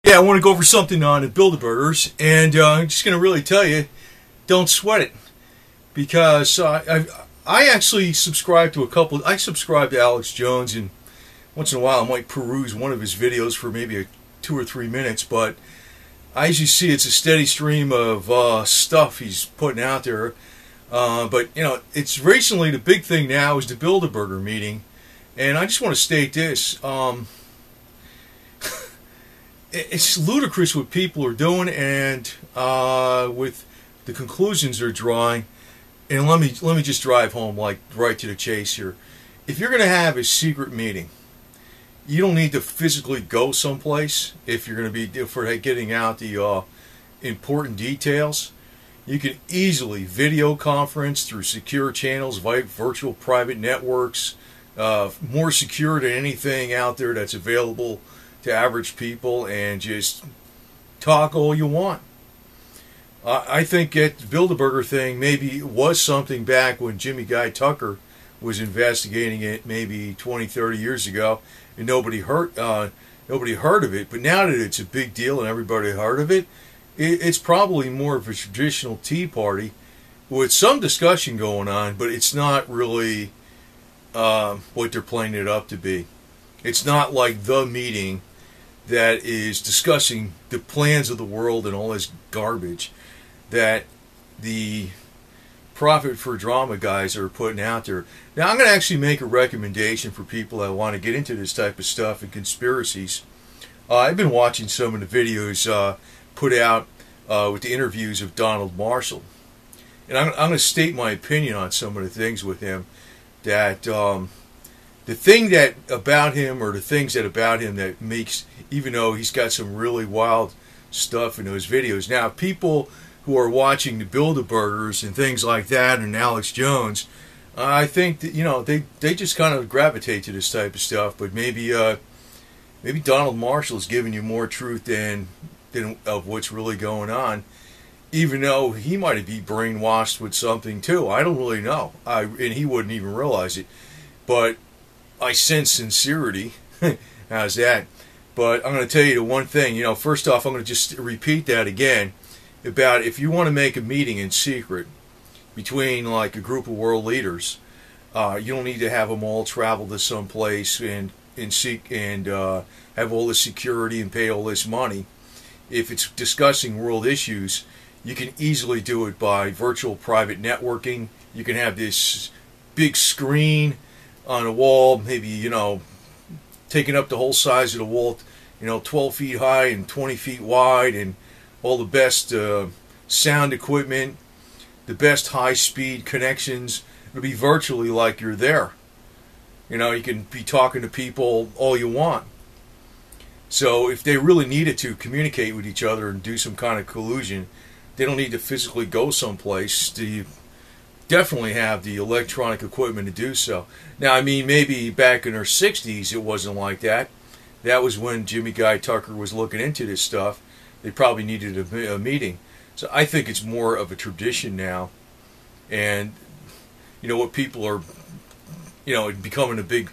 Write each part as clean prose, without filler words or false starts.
Yeah, I want to go over something on the Bilderbergers, and I'm just going to really tell you, don't sweat it, because I actually subscribe to a couple. I subscribe to Alex Jones, and once in a while I might peruse one of his videos for maybe 2 or 3 minutes, but I usually see it's a steady stream of stuff he's putting out there. But you know, it's recently the big thing now is the Bilderberger meeting, and I just want to state this. It's ludicrous what people are doing, and with the conclusions they're drawing. And let me just drive home, like, right to the chase here. If you're going to have a secret meeting, you don't need to physically go someplace. If you're going to be for getting out the important details, you can easily video conference through secure channels, via virtual private networks, more secure than anything out there that's available to average people, and just talk all you want. I think that Bilderberger thing maybe was something back when Jimmy Guy Tucker was investigating it maybe 20, 30 years ago, and nobody heard of it. But now that it's a big deal and everybody heard of it, it's probably more of a traditional Tea Party with some discussion going on, but it's not really what they're playing it up to be. It's not like the meeting that is discussing the plans of the world and all this garbage that the Profit for Drama guys are putting out there. Now, I'm going to actually make a recommendation for people that want to get into this type of stuff and conspiracies. I've been watching some of the videos put out with the interviews of Donald Marshall. And I'm going to state my opinion on some of the things with him, that the thing that about him, or the things that about him that makes, even though he's got some really wild stuff in those videos. Now, people who are watching the Bilderbergers and things like that, and Alex Jones, I think that, you know, they just kind of gravitate to this type of stuff. But maybe Donald Marshall is giving you more truth than of what's really going on, even though he might be brainwashed with something too. I don't really know, and he wouldn't even realize it. But I sense sincerity. How's that? But I'm going to tell you the one thing. You know, first off, I'm going to just repeat that again about if you want to make a meeting in secret between like a group of world leaders, you don't need to have them all travel to some place and have all this security and pay all this money. If it's discussing world issues, you can easily do it by virtual private networking. You can have this big screen on a wall, maybe, you know, taking up the whole size of the wall, you know, 12 feet high and 20 feet wide, and all the best sound equipment, the best high-speed connections. It'll be virtually like you're there. You know, you can be talking to people all you want. So if they really needed to communicate with each other and do some kind of collusion, they don't need to physically go someplace. You definitely have the electronic equipment to do so. Now, I mean, maybe back in our 60s it wasn't like that. That was when Jimmy Guy Tucker was looking into this stuff. They probably needed a meeting. So I think it's more of a tradition now. And, you know, what people are, you know, becoming a big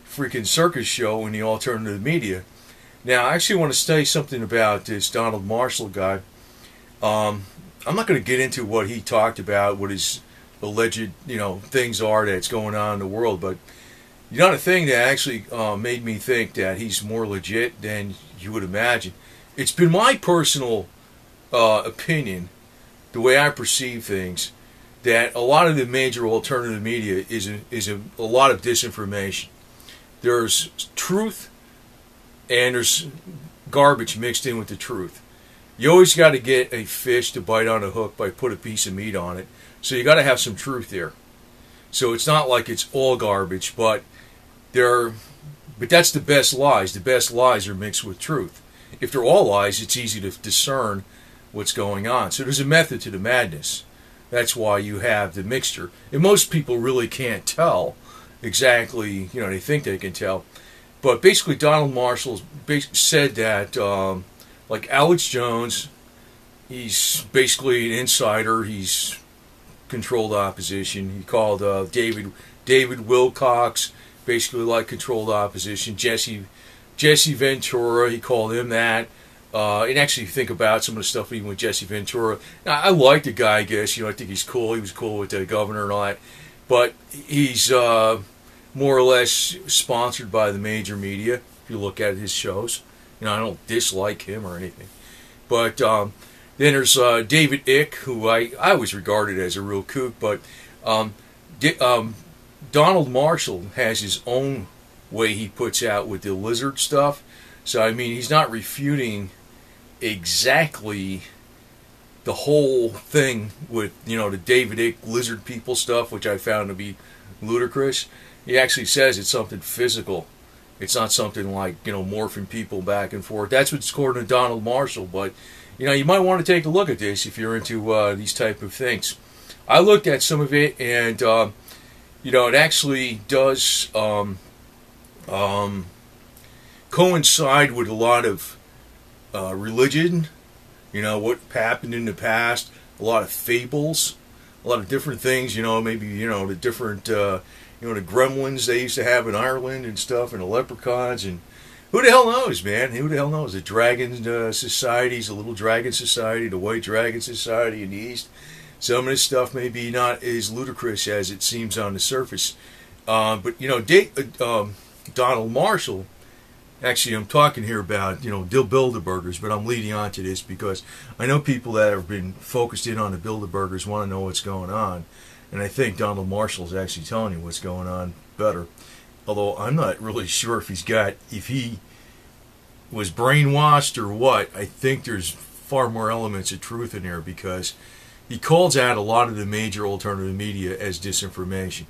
freaking circus show in the alternative media. Now, I actually want to say something about this Donald Marshall guy. I'm not going to get into what he talked about, what his alleged, you know, things are that's going on in the world, but you know, the thing that actually made me think that he's more legit than you would imagine. It's been my personal opinion, the way I perceive things, that a lot of the major alternative media is a lot of disinformation. There's truth, and there's garbage mixed in with the truth. You always got to get a fish to bite on a hook by put a piece of meat on it. So you got to have some truth there. So it's not like it's all garbage, but that's the best lies. The best lies are mixed with truth. If they're all lies, it's easy to discern what's going on. So there's a method to the madness. That's why you have the mixture. And most people really can't tell exactly, you know, they think they can tell. But basically Donald Marshall said that, like Alex Jones, he's basically an insider. He's controlled opposition. He called David Wilcox basically like controlled opposition. Jesse Ventura, he called him that. And actually think about some of the stuff even with Jesse Ventura. Now, I like the guy, I guess. I think he's cool. He was cool with the governor and all that. But he's more or less sponsored by the major media, if you look at his shows. I don't dislike him or anything. But then there's David Icke, who I always regarded as a real kook. But Donald Marshall has his own way he puts out with the lizard stuff. So, I mean, he's not refuting exactly the whole thing with, the David Icke lizard people stuff, which I found to be ludicrous. He actually says it's something physical. It's not something like, morphing people back and forth. That's what's according to Donald Marshall. But, you might want to take a look at this if you're into these type of things. I looked at some of it, and, it actually does coincide with a lot of religion, what happened in the past, a lot of fables, a lot of different things, maybe, the different, the gremlins they used to have in Ireland and stuff, and the leprechauns, and who the hell knows, man? Who the hell knows? The dragon societies, the little dragon society, the white dragon society in the East. Some of this stuff may be not as ludicrous as it seems on the surface. But, Donald Marshall, actually, I'm talking here about, Bilderbergers, but I'm leading on to this because I know people that have been focused in on the Bilderbergers want to know what's going on. And I think Donald Marshall is actually telling you what's going on better. Although I'm not really sure if he was brainwashed or what. I think there's far more elements of truth in there because he calls out a lot of the major alternative media as disinformation.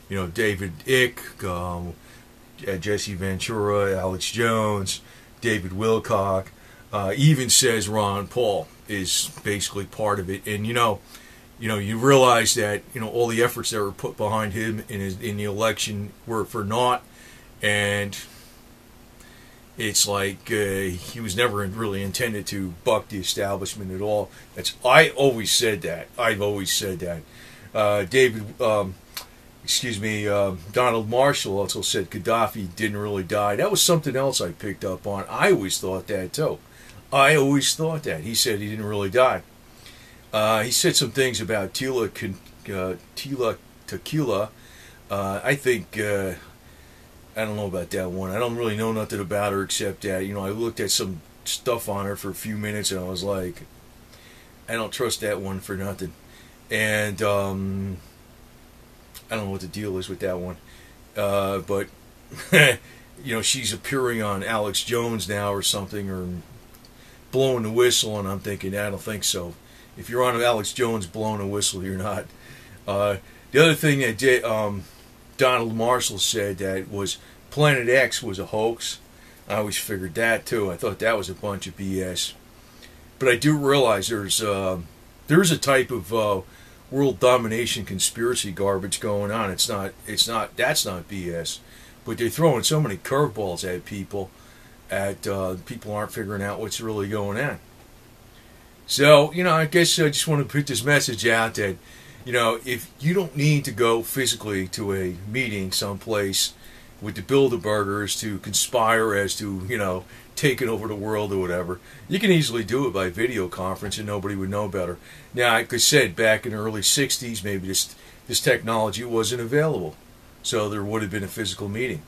David Icke, Jesse Ventura, Alex Jones, David Wilcock, even says Ron Paul is basically part of it. And you realize that all the efforts that were put behind him in the election were for naught, and it's like he was never really intended to buck the establishment at all. I always said that. I've always said that. Donald Marshall also said Gaddafi didn't really die. That was something else I picked up on. I always thought that too. I always thought that. He said he didn't really die. He said some things about tequila. I think, I don't know about that one. I don't really know nothing about her except that, I looked at some stuff on her for a few minutes and I was like, I don't trust that one for nothing. And, I don't know what the deal is with that one. But, she's appearing on Alex Jones now or something, or blowing the whistle, and I'm thinking, I don't think so. If you're on Alex Jones blowing a whistle, you're not. The other thing that Donald Marshall said that was Planet X was a hoax. I always figured that too. I thought that was a bunch of BS. But I do realize there's a type of world domination conspiracy garbage going on. That's not BS. But they're throwing so many curveballs at people people aren't figuring out what's really going on. So, I guess I just want to put this message out that, if you don't need to go physically to a meeting someplace with the Bilderbergers to conspire as to, taking over the world or whatever, you can easily do it by video conference and nobody would know better. Now, like I said, back in the early 60s, maybe this technology wasn't available. So there would have been a physical meeting.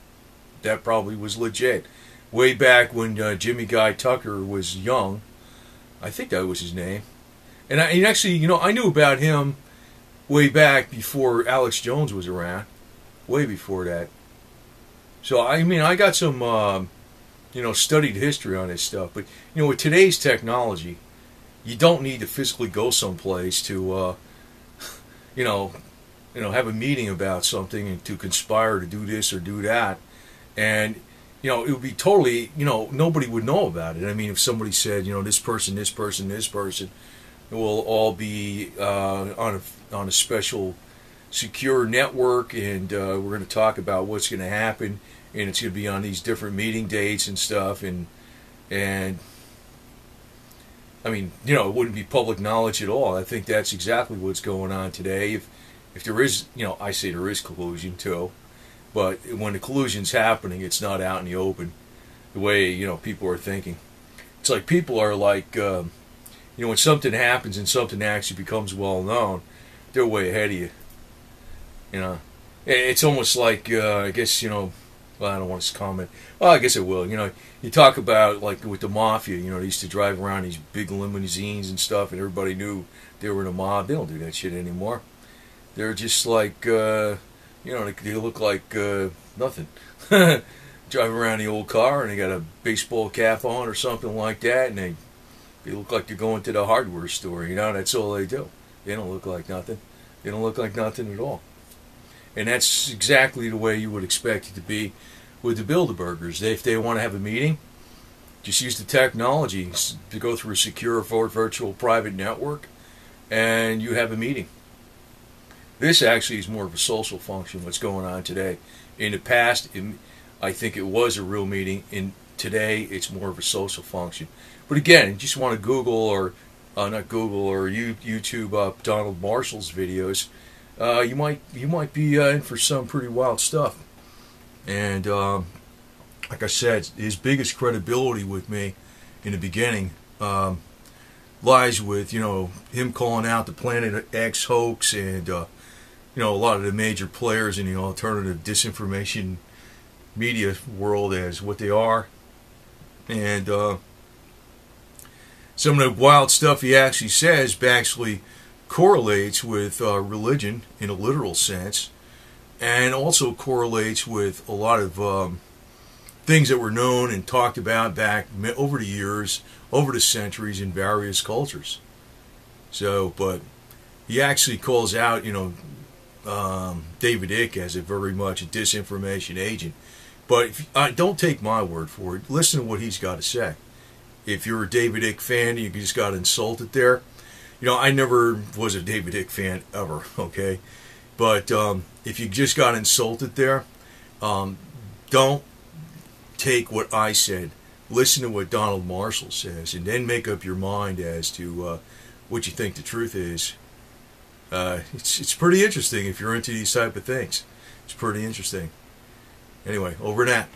That probably was legit. Way back when Jimmy Guy Tucker was young, I think that was his name. And actually, I knew about him way back before Alex Jones was around. Way before that. So, I got some, studied history on this stuff. But, with today's technology, you don't need to physically go someplace to, have a meeting about something and to conspire to do this or do that. And, it would be totally, nobody would know about it. If somebody said, this person, this person, this person, it will all be on a special secure network, and we're going to talk about what's going to happen, and it's going to be on these different meeting dates and stuff, and it wouldn't be public knowledge at all. I think that's exactly what's going on today. If there is, I say there is collusion too, but when the collusion's happening, it's not out in the open the way people are thinking. It's like people are like, when something happens and something actually becomes well known, they're way ahead of you. You know, it's almost like, I guess, well, I don't want to comment. Well, I guess it will. You talk about, like, with the mafia, they used to drive around these big limousines and stuff, and everybody knew they were in a mob. They don't do that shit anymore. They're just like, they look like nothing. Driving around the old car, and they got a baseball cap on or something like that, and they look like they're going to the hardware store. That's all they do. They don't look like nothing. They don't look like nothing at all. And that's exactly the way you would expect it to be with the Bilderbergers. If they want to have a meeting, just use the technology to go through a secure virtual private network, and you have a meeting. This actually is more of a social function, what's going on today. In the past, I think it was a real meeting. Today, it's more of a social function. But again, you just want to Google or not Google or YouTube up Donald Marshall's videos. You might be in for some pretty wild stuff. And like I said, his biggest credibility with me in the beginning lies with him calling out the Planet X hoax and a lot of the major players in the alternative disinformation media world as what they are, and some of the wild stuff he actually says actually correlates with religion in a literal sense, and also correlates with a lot of things that were known and talked about back over the years, over the centuries in various cultures. So, but he actually calls out, David Icke as a very much a disinformation agent. But don't take my word for it. Listen to what he's got to say. If you're a David Icke fan, you just got insulted there. I never was a David Icke fan ever, okay? But if you just got insulted there, don't take what I said. Listen to what Donald Marshall says, and then make up your mind as to what you think the truth is. It's pretty interesting if you're into these type of things. It's pretty interesting. Anyway, over and out.